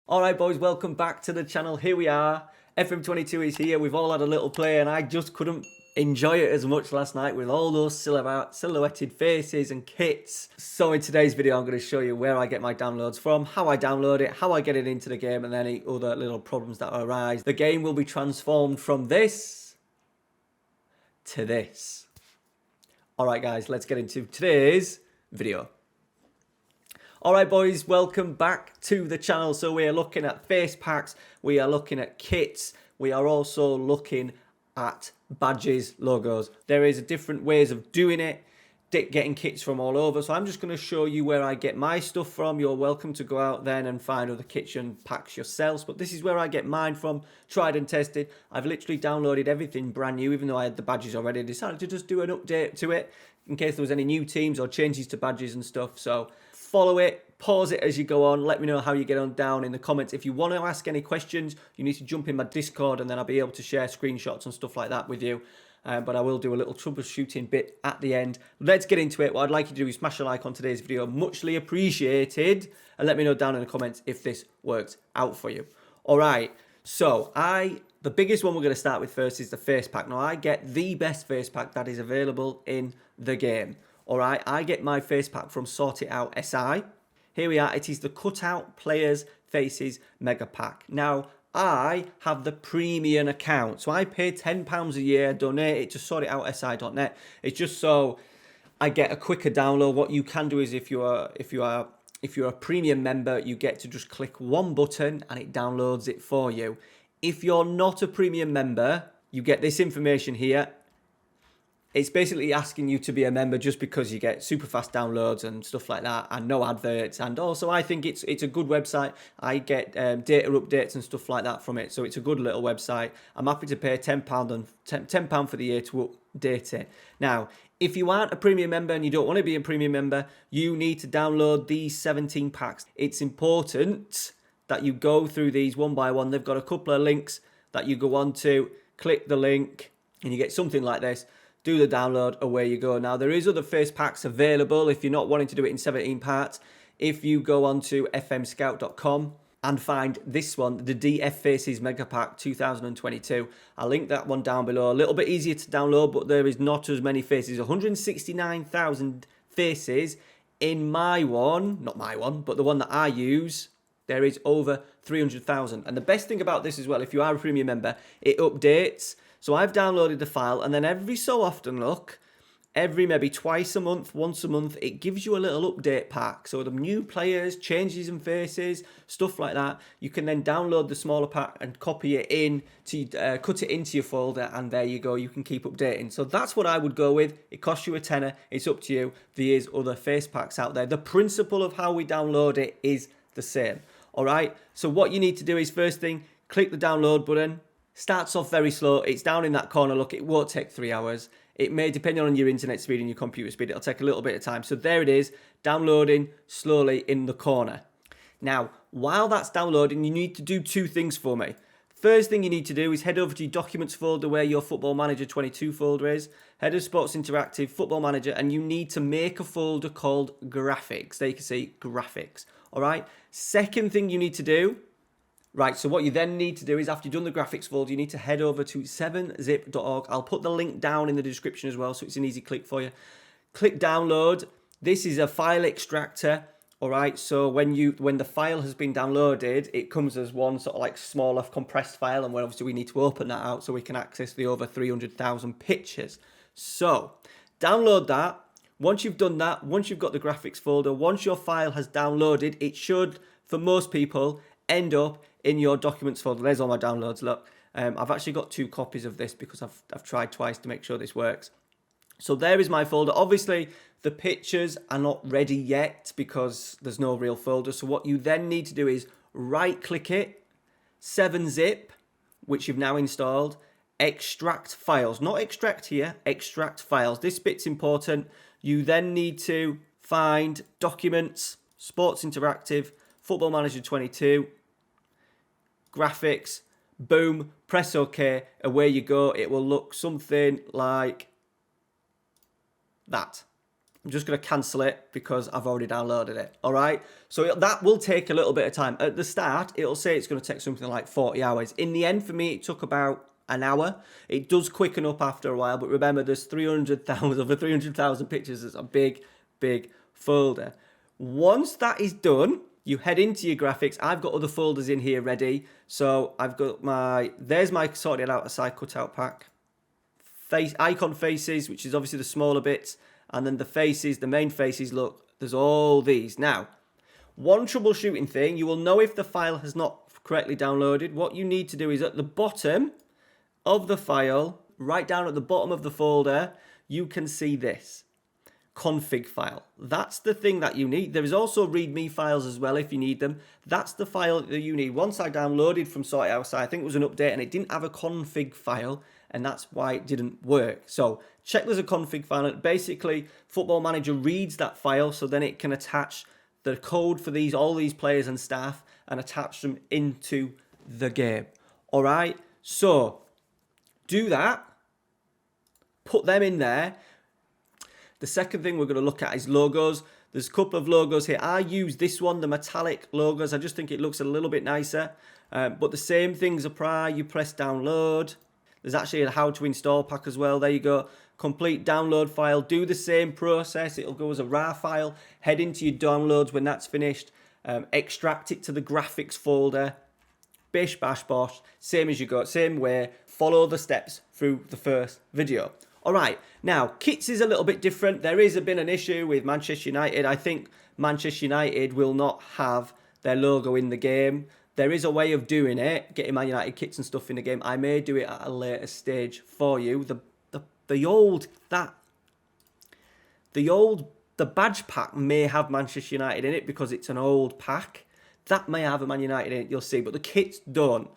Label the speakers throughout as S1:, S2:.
S1: Alright boys, welcome back to the channel. Here we are. FM22 is here. We've all had a little play and I just couldn't enjoy it as much last night with all those silhouetted faces and kits. So in today's video I'm going to show you where I get my downloads from, how I download it, how I get it into the game, and any other little problems that arise. The game will be transformed from this to this. Alright guys, let's get into today's video. Alright boys, welcome back to the channel. So we are looking at face packs, we are looking at kits, we are also looking at badges, logos. There is different ways of doing it, getting kits from all over. So I'm just going to show you where I get my stuff from. You're welcome to go out then and find other kitchen packs yourselves. But this is where I get mine from, tried and tested. I've literally downloaded everything brand new, even though I had the badges already. I decided to just do an update to it in case there was any new teams or changes to badges and stuff. So follow it, pause it as you go on. Let me know how you get on down in the comments. If you want to ask any questions, you need to jump in my Discord and then I'll be able to share screenshots and stuff like that with you. But I will do a little troubleshooting bit at the end. Let's get into it. What I'd like you to do is smash a like on today's video. Muchly appreciated. And let me know down in the comments if this works out for you. All right. So the biggest one we're going to start with first is the face pack. Now I get the best face pack that is available in the game. All right, I get my face pack from Sort It Out SI. Here we are. It is the Cutout Players Faces Mega Pack. Now, I have the premium account, so I pay £10 a year, donate it to sortitoutsi.net. It's just so I get a quicker download. What you can do is if you're a premium member, you get to just click one button and it downloads it for you. If you're not a premium member, you get this information here. It's basically asking you to be a member just because you get super fast downloads and stuff like that and no adverts. And also I think it's a good website. I get data updates and stuff like that from it. So it's a good little website. I'm happy to pay £10 for the year to update it. Now, if you aren't a premium member and you don't want to be a premium member, you need to download these 17 packs. It's important that you go through these one by one. They've got a couple of links that you go on to. Click the link and you get something like this. Do the download, away you go. Now, there is other face packs available if you're not wanting to do it in 17 parts. If you go on to fmscout.com and find this one, the DF Faces Mega Pack 2022, I'll link that one down below. A little bit easier to download, but there is not as many faces. 169,000 faces in my one, not my one, but the one that I use. There is over 300,000. And the best thing about this as well, if you are a premium member, it updates. So I've downloaded the file and then every so often, look, every maybe twice a month, once a month, it gives you a little update pack. So the new players, changes and faces, stuff like that, you can then download the smaller pack and copy it in, to cut it into your folder, and there you go, you can keep updating. So that's what I would go with. It costs you a tenner, it's up to you. There is other face packs out there. The principle of how we download it is the same. All right, so what you need to do is first thing, click the download button. Starts off very slow. It's down in that corner. Look, it won't take 3 hours. It may, depending on your internet speed and your computer speed, it'll take a little bit of time. So there it is, downloading slowly in the corner. Now, while that's downloading, you need to do two things for me. First thing you need to do is head over to your Documents folder where your Football Manager 22 folder is. Head to Sports Interactive, Football Manager, and you need to make a folder called Graphics. There you can see Graphics. All right. Second thing you need to do. Right, so what you then need to do is after you've done the graphics folder, you need to head over to 7zip.org. I'll put the link down in the description as well, so it's an easy click for you. Click download. This is a file extractor, all right? So when the file has been downloaded, it comes as one sort of like smaller compressed file, and obviously we need to open that out so we can access the over 300,000 pictures. So download that. Once you've done that, once you've got the graphics folder, once your file has downloaded, it should, for most people, end up in your Documents folder. There's all my downloads, look. I've actually got 2 copies of this because I've tried twice to make sure this works. So there is my folder. Obviously, the pictures are not ready yet because there's no real folder. So what you then need to do is right-click it, 7zip, which you've now installed, extract files. Not extract here, extract files. This bit's important. You then need to find Documents, Sports Interactive, Football Manager 22, graphics, boom, press OK, away you go. It will look something like that. I'm just going to cancel it because I've already downloaded it. All right. So that will take a little bit of time. At the start, it'll say it's going to take something like 40 hours. In the end, for me, it took about an hour. It does quicken up after a while, but remember, there's 300,000, over 300,000 pictures. It's a big, big folder. Once that is done, you head into your graphics. I've got other folders in here ready. So I've got there's my sorted out aside cutout pack. Icon faces, which is obviously the smaller bits. And then the faces, the main faces, look, there's all these. Now, one troubleshooting thing, you will know if the file has not correctly downloaded. What you need to do is at the bottom of the file, right down at the bottom of the folder, you can see this config file. That's the thing that you need. There is also readme files as well if you need them. That's the file that you need. Once I downloaded from Sort It Outside, I think it was an update and it didn't have a config file, and that's why it didn't work. So check there's a config file. Basically, Football Manager reads that file, so then it can attach the code for all these players and staff and attach them into the game. All right, so do that. Put them in there. The second thing we're going to look at is logos. There's a couple of logos here. I use this one, the metallic logos. I just think it looks a little bit nicer. But the same things apply. You press download. There's actually a how to install pack as well. There you go. Complete download file. Do the same process. It'll go as a RAR file. Head into your downloads when that's finished. Extract it to the graphics folder. Bish, bash, bosh. Same as you go. Same way. Follow the steps through the first video. All right. Now, kits is a little bit different. There is been an issue with Manchester United. I think Manchester United will not have their logo in the game. There is a way of doing it, getting Man United kits and stuff in the game. I may do it at a later stage for you. The badge pack may have Manchester United in it because it's an old pack. That may have a Man United in it, you'll see, but the kits don't.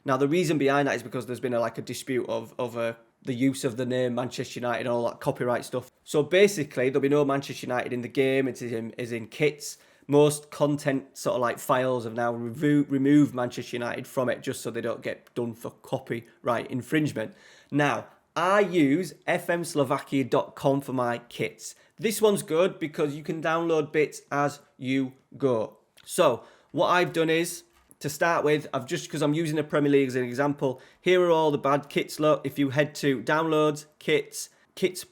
S1: Now, the reason behind that is because there's been a dispute over the use of the name Manchester United and all that copyright stuff. So basically, there'll be no Manchester United in the game. It is in kits. Most content files have now removed Manchester United from it just so they don't get done for copyright infringement. Now, I use fmslovakia.com for my kits. This one's good because you can download bits as you go. So what I've done is, to start with, because I'm using the Premier League as an example, here are all the bad kits. Look, if you head to downloads, kits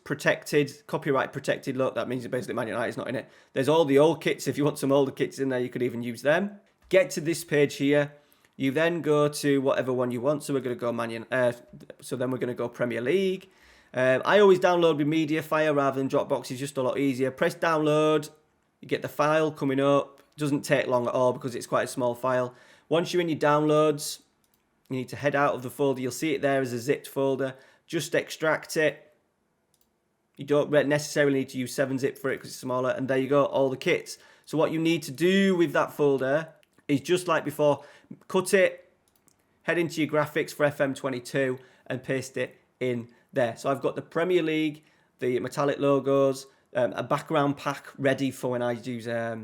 S1: protected, copyright protected, look, that means basically Man United's not in it. There's all the old kits. If you want some older kits in there, you could even use them. Get to this page here. You then go to whatever one you want. So we're going to go then we're going to go Premier League. I always download with MediaFire rather than Dropbox. It's just a lot easier. Press download. You get the file coming up. It doesn't take long at all because it's quite a small file. Once you're in your downloads, you need to head out of the folder. You'll see it there as a zipped folder. Just extract it. You don't necessarily need to use 7-zip for it because it's smaller. And there you go, all the kits. So what you need to do with that folder is just like before, cut it, head into your graphics for FM22 and paste it in there. So I've got the Premier League, the metallic logos, a background pack ready for when I use a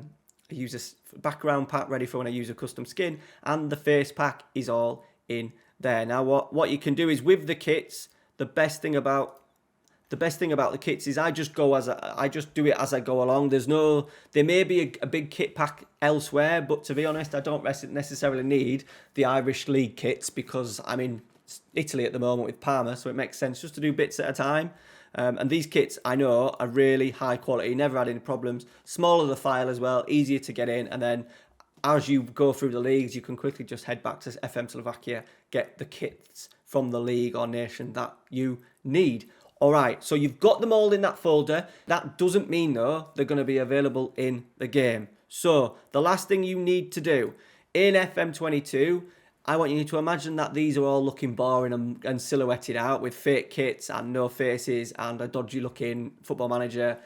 S1: background pack ready for when I use a custom skin, and the face pack is all in there. Now what you can do is with the kits, the best thing about the kits is I just do it as I go along. There may be a big kit pack elsewhere, but to be honest, I don't necessarily need the Irish League kits because I'm in Italy at the moment with Parma, so it makes sense just to do bits at a time. And these kits, I know, are really high quality, never had any problems. Smaller the file as well, easier to get in. And then as you go through the leagues, you can quickly just head back to FM Slovakia, get the kits from the league or nation that you need. All right, so you've got them all in that folder. That doesn't mean, though, they're going to be available in the game. So the last thing you need to do in FM22, I want you to imagine that these are all looking boring and silhouetted out with fake kits and no faces and a dodgy looking Football Manager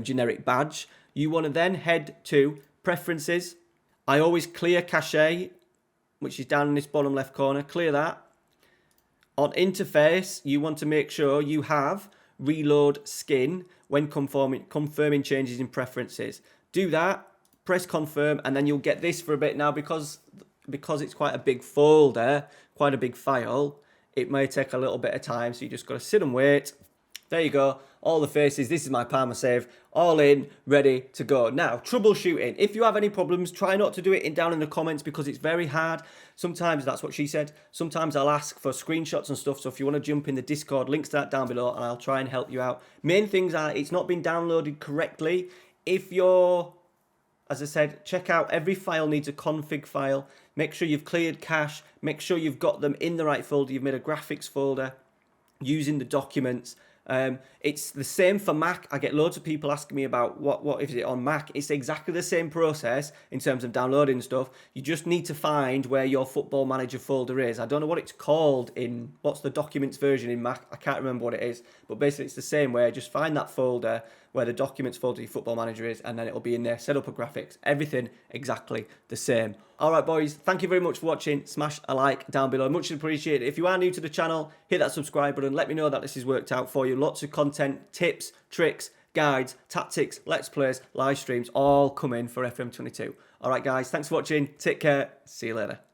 S1: generic badge. You want to then head to Preferences. I always clear Cache, which is down in this bottom left corner. Clear that. On Interface, you want to make sure you have Reload Skin when confirming changes in Preferences. Do that, press Confirm, and then you'll get this for a bit. Now, because it's quite a big folder, quite a big file, it may take a little bit of time, so you just got to sit and wait. There you go. All the faces. This is my Parma save. All in, ready to go. Now, troubleshooting. If you have any problems, try not to do it down in the comments because it's very hard. Sometimes, that's what she said, sometimes I'll ask for screenshots and stuff. So if you want to jump in the Discord, links to that down below and I'll try and help you out. Main things are it's not been downloaded correctly. If you're, as I said, check out every file needs a config file. Make sure you've cleared cache. Make sure you've got them in the right folder. You've made a graphics folder using the documents. It's the same for Mac. I get loads of people asking me about what is it on Mac. It's exactly the same process in terms of downloading stuff. You just need to find where your Football Manager folder is. I don't know what it's called in, what's the documents version in Mac? I can't remember what it is, but basically it's the same way. Just find that folder where the documents folder your Football Manager is, and then it'll be in there. Set up a graphics, everything exactly the same. All right, boys, thank you very much for watching. Smash a like down below, much appreciated. If you are new to the channel, hit that subscribe button. Let me know that this has worked out for you. Lots of content, tips, tricks, guides, tactics, let's plays, live streams, all coming for FM22. All right, guys, thanks for watching. Take care. See you later.